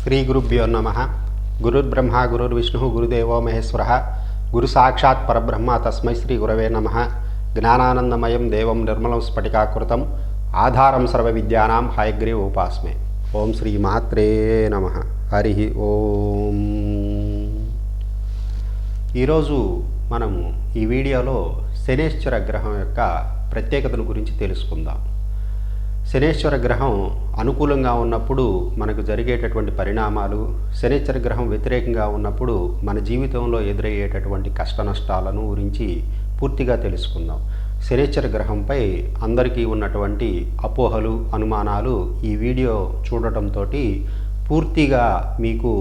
శ్రీ గురుభ్యో నమః. గురుర్బ్రహ్మ గురుర్విష్ణు గురుదేవో మహేశ్వరः. గురు సాక్షాత్ పరబ్రహ్మ తస్మై శ్రీ గురవే నమః. జ్ఞానానందమయం దేవం నిర్మలం స్ఫటికాకృతం ఆధారం సర్వ విద్యానాం హయగ్రీవ ఉపాస్మే. ఓం శ్రీ మాత్రే నమః. హరి ఓం. ఈరోజు మనము ఈ వీడియోలో శనేశ్వర గ్రహం యొక్క ప్రత్యేకతను గురించి తెలుసుకుందాం. శనేశ్వర గ్రహం అనుకూలంగా ఉన్నప్పుడు మనకు జరిగేటటువంటి పరిణామాలు, శనేశ్వర గ్రహం వ్యతిరేకంగా ఉన్నప్పుడు మన జీవితంలో ఎదురయ్యేటటువంటి కష్ట నష్టాలను గురించి పూర్తిగా తెలుసుకుందాం. శనేశ్వర గ్రహంపై అందరికీ ఉన్నటువంటి అపోహలు, అనుమానాలు ఈ వీడియో చూడటంతో పూర్తిగా మీకు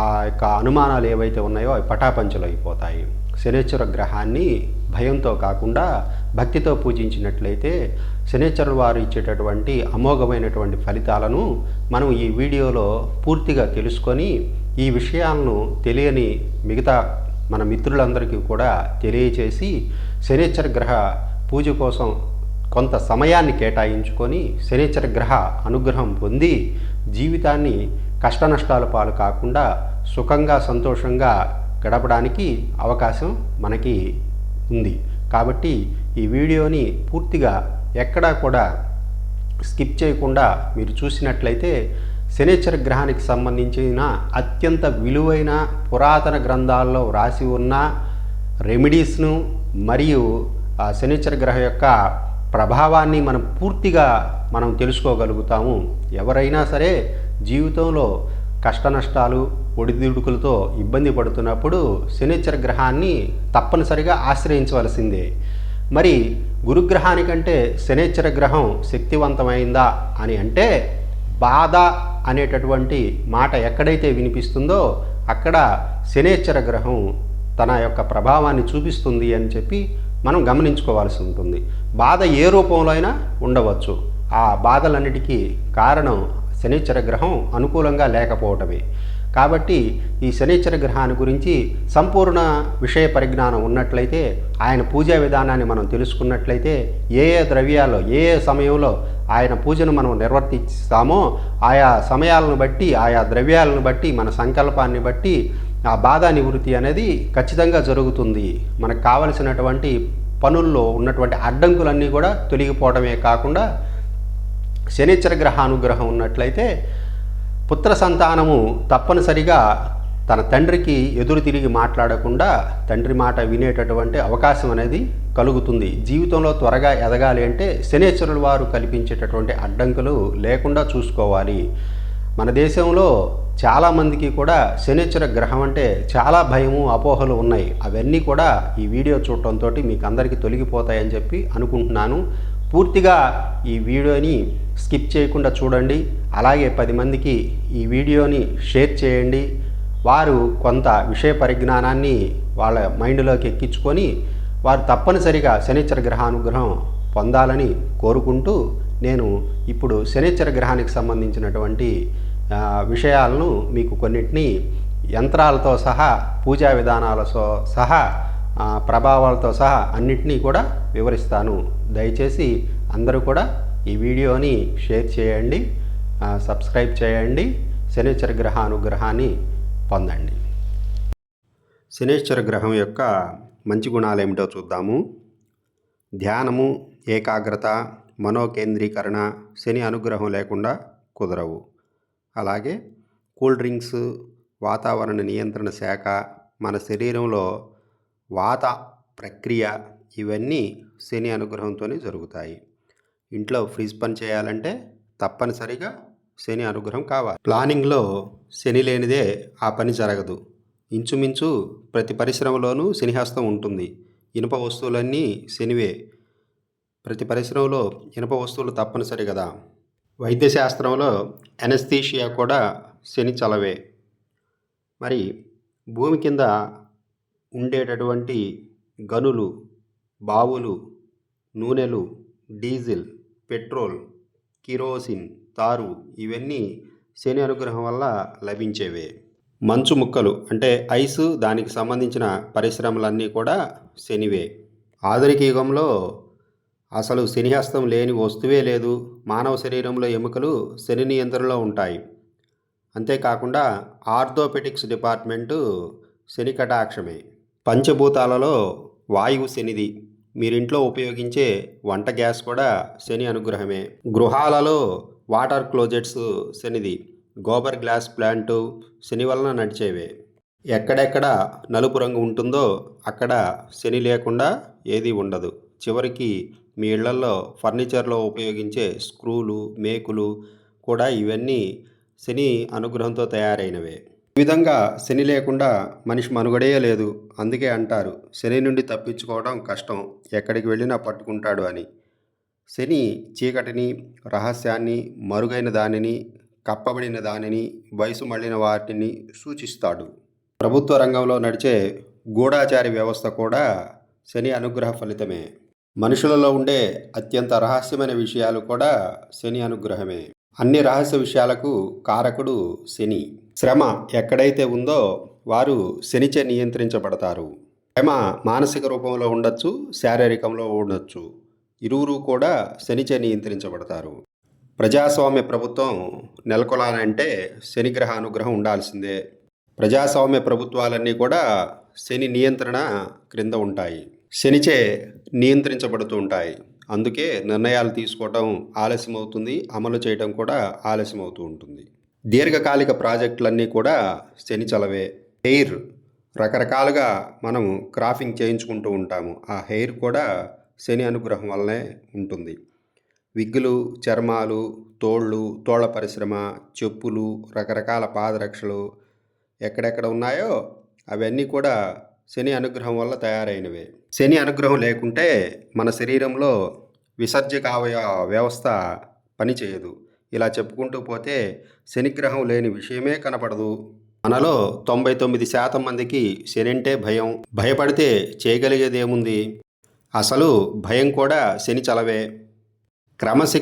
ఆ యొక్క అనుమానాలు ఏవైతే ఉన్నాయో అవి పటాపంచలు అయిపోతాయి. శనేశ్వర గ్రహాన్ని భయంతో కాకుండా భక్తితో పూజించినట్లయితే శనేశ్వరుల వారు ఇచ్చేటటువంటి అమోఘమైనటువంటి ఫలితాలను మనం ఈ వీడియోలో పూర్తిగా తెలుసుకొని ఈ విషయాలను తెలియని మిగతా మన మిత్రులందరికీ కూడా తెలియచేసి శనేశ్వర గ్రహ పూజ కోసం కొంత సమయాన్ని కేటాయించుకొని శనేశ్వర గ్రహ అనుగ్రహం పొంది జీవితాన్ని కష్ట నష్టాల పాలు కాకుండా సుఖంగా సంతోషంగా గడపడానికి అవకాశం మనకి ఉంది. కాబట్టి ఈ వీడియోని పూర్తిగా ఎక్కడా కూడా స్కిప్ చేయకుండా మీరు చూసినట్లయితే శనేశ్వర గ్రహానికి సంబంధించిన అత్యంత విలువైన పురాతన గ్రంథాల్లో వ్రాసి ఉన్న రెమెడీస్ను మరియు ఆ శనేశ్వర గ్రహం యొక్క ప్రభావాన్ని మనం తెలుసుకోగలుగుతాము. ఎవరైనా సరే జీవితంలో కష్ట నష్టాలు, ఒడిదుడుకులతో ఇబ్బంది పడుతున్నప్పుడు శనేశ్వర గ్రహాన్ని తప్పనిసరిగా ఆశ్రయించవలసిందే. మరి గురుగ్రహానికంటే శనేశ్వర గ్రహం శక్తివంతమైందా అని అంటే, బాధ అనేటటువంటి మాట ఎక్కడైతే వినిపిస్తుందో అక్కడ శనేశ్వర గ్రహం తన యొక్క ప్రభావాన్ని చూపిస్తుంది అని చెప్పి మనం గమనించుకోవాల్సి ఉంటుంది. బాధ ఏ రూపంలో అయినా ఉండవచ్చు. ఆ బాధలన్నిటికీ కారణం శనేశ్వర గ్రహం అనుకూలంగా లేకపోవటమే. కాబట్టి ఈ శనేశ్వర గ్రహాన్ని గురించి సంపూర్ణ విషయ పరిజ్ఞానం ఉన్నట్లయితే, ఆయన పూజా విధానాన్ని మనం తెలుసుకున్నట్లయితే, ఏ ఏ ద్రవ్యాల్లో ఏ ఏ సమయంలో ఆయన పూజను మనం నిర్వర్తిస్తామో ఆయా సమయాలను బట్టి, ఆయా ద్రవ్యాలను బట్టి, మన సంకల్పాన్ని బట్టి ఆ బాధ నివృత్తి అనేది ఖచ్చితంగా జరుగుతుంది. మనకు కావలసినటువంటి పనుల్లో ఉన్నటువంటి అడ్డంకులన్నీ కూడా తొలగిపోవడమే కాకుండా శనేశ్వర గ్రహ అనుగ్రహం ఉన్నట్లయితే పుత్ర సంతానము తప్పనిసరిగా తన తండ్రికి ఎదురు తిరిగి మాట్లాడకుండా తండ్రి మాట వినేటటువంటి అవకాశం అనేది కలుగుతుంది. జీవితంలో త్వరగా ఎదగాలి అంటే శనేశ్వరుల వారు కల్పించేటటువంటి అడ్డంకులు లేకుండా చూసుకోవాలి. మన దేశంలో చాలామందికి కూడా శనేశ్వర గ్రహం అంటే చాలా భయము, అపోహలు ఉన్నాయి. అవన్నీ కూడా ఈ వీడియో చూడటంతో మీకు అందరికీ తొలగిపోతాయని చెప్పి అనుకుంటున్నాను. పూర్తిగా ఈ వీడియోని స్కిప్ చేయకుండా చూడండి. అలాగే 10 మందికి ఈ వీడియోని షేర్ చేయండి. వారు కొంత విషయ పరిజ్ఞానాన్ని వాళ్ళ మైండ్లోకి ఎక్కించుకొని వారు తప్పనిసరిగా శనేశ్వర గ్రహానుగ్రహం పొందాలని కోరుకుంటూ, నేను ఇప్పుడు శనేశ్వర గ్రహానికి సంబంధించినటువంటి విషయాలను మీకు కొన్నిటిని యంత్రాలతో సహా, పూజా విధానాలతో సహా, ప్రభావాలతో సహా అన్నిటినీ కూడా వివరిస్తాను. దయచేసి అందరూ కూడా ఈ వీడియోని షేర్ చేయండి, సబ్స్క్రైబ్ చేయండి, శనేశ్వర గ్రహ అనుగ్రహాన్ని పొందండి. శనేశ్వర గ్రహం యొక్క మంచి గుణాలు ఏమిటో చూద్దాము. ధ్యానము, ఏకాగ్రత, మనోకేంద్రీకరణ శని అనుగ్రహం లేకుండా కుదరవు. అలాగే కూల్ డ్రింక్స్, వాతావరణ నియంత్రణ శాఖ, మన శరీరంలో వాత ప్రక్రియ ఇవన్నీ శని అనుగ్రహంతోనే జరుగుతాయి. ఇంట్లో ఫ్రిడ్జ్ పని చేయాలంటే తప్పనిసరిగా శని అనుగ్రహం కావాలి. ప్లానింగ్లో శని లేనిదే ఆ పని జరగదు. ఇంచుమించు ప్రతి పరిశ్రమలోనూ శనిహస్తం ఉంటుంది. ఇనుప వస్తువులన్నీ శనివే. ప్రతి పరిశ్రమలో ఇనుప వస్తువులు తప్పనిసరి కదా. వైద్యశాస్త్రంలో ఎనస్థీషియా కూడా శని చలవే. మరి భూమి కింద ఉండేటటువంటి గనులు, బావులు, నూనెలు, డీజిల్, పెట్రోల్, కిరోసిన్, తారు ఇవన్నీ శని అనుగ్రహం వల్ల లభించేవే. మంచు ముక్కలు అంటే ఐసు, దానికి సంబంధించిన పరిశ్రమలన్నీ కూడా శనివే. ఆధునిక యుగంలో అసలు శనిహస్తం లేని వస్తువే లేదు. మానవ శరీరంలో ఎముకలు శని నియంత్రణలో ఉంటాయి. అంతేకాకుండా ఆర్థోపెటిక్స్ డిపార్ట్మెంటు శని కటాక్షమే. పంచభూతాలలో వాయువు శనిది. మీరింట్లో ఉపయోగించే వంట గ్యాస్ కూడా శని అనుగ్రహమే. గృహాలలో water closets శనిది. Gobar glass plant శని వలన నడిచేవే. ఎక్కడెక్కడ నలుపు రంగు ఉంటుందో అక్కడ శని లేకుండా ఏదీ ఉండదు. చివరికి మీ ఇళ్లల్లో ఫర్నిచర్లో ఉపయోగించే స్క్రూలు, మేకులు కూడా ఇవన్నీ శని అనుగ్రహంతో తయారైనవే. ఈ విధంగా శని లేకుండా మనిషి మనుగడే లేదు. అందుకే అంటారు శని నుండి తప్పించుకోవడం కష్టం, ఎక్కడికి వెళ్ళినా పట్టుకుంటాడు అని. శని చీకటిని, రహస్యాన్ని, మరుగైన దానిని, కప్పబడిన దానిని, వయసు మళ్ళిన వాటిని సూచిస్తాడు. ప్రభుత్వ రంగంలో నడిచే గూఢాచారి వ్యవస్థ కూడా శని అనుగ్రహ ఫలితమే. మనుషులలో ఉండే అత్యంత రహస్యమైన విషయాలు కూడా శని అనుగ్రహమే. అన్ని రహస్య విషయాలకు కారకుడు శని. శ్రమ ఎక్కడైతే ఉందో వారు శనిచే నియంత్రించబడతారు. శ్రమ మానసిక రూపంలో ఉండొచ్చు, శారీరకంలో ఉండొచ్చు. ఇరువురు కూడా శనిచే నియంత్రించబడతారు. ప్రజాస్వామ్య ప్రభుత్వం నెలకొలాలంటే శనిగ్రహ అనుగ్రహం ఉండాల్సిందే. ప్రజాస్వామ్య ప్రభుత్వాలన్నీ కూడా శని నియంత్రణ క్రింద ఉంటాయి, శనిచే నియంత్రించబడుతూ ఉంటాయి. అందుకే నిర్ణయాలు తీసుకోవటం ఆలస్యం అవుతుంది, అమలు చేయడం కూడా ఆలస్యం అవుతూ ఉంటుంది. దీర్ఘకాలిక ప్రాజెక్టులన్నీ కూడా శని చలవే. హెయిర్ రకరకాలుగా మనం క్రాఫింగ్ చేయించుకుంటూ ఉంటాము. ఆ హెయిర్ కూడా శని అనుగ్రహం వల్లనే ఉంటుంది. విగ్గులు, చర్మాలు, తోళ్ల పరిశ్రమ, చెప్పులు, రకరకాల పాదరక్షలు ఎక్కడెక్కడ ఉన్నాయో అవన్నీ కూడా శని అనుగ్రహం వల్ల తయారైనవే. శని అనుగ్రహం లేకుంటే మన శరీరంలో విసర్జక వ్యవస్థ పనిచేయదు. ఇలా చెప్పుకుంటూ పోతే శనిగ్రహం లేని విషయమే కనపడదు. మనలో 99% మందికి శని అంటే భయం. భయపడితే చేయగలిగేదేముంది? అసలు భయం కూడా శని చలవే. క్రమశిక్షణ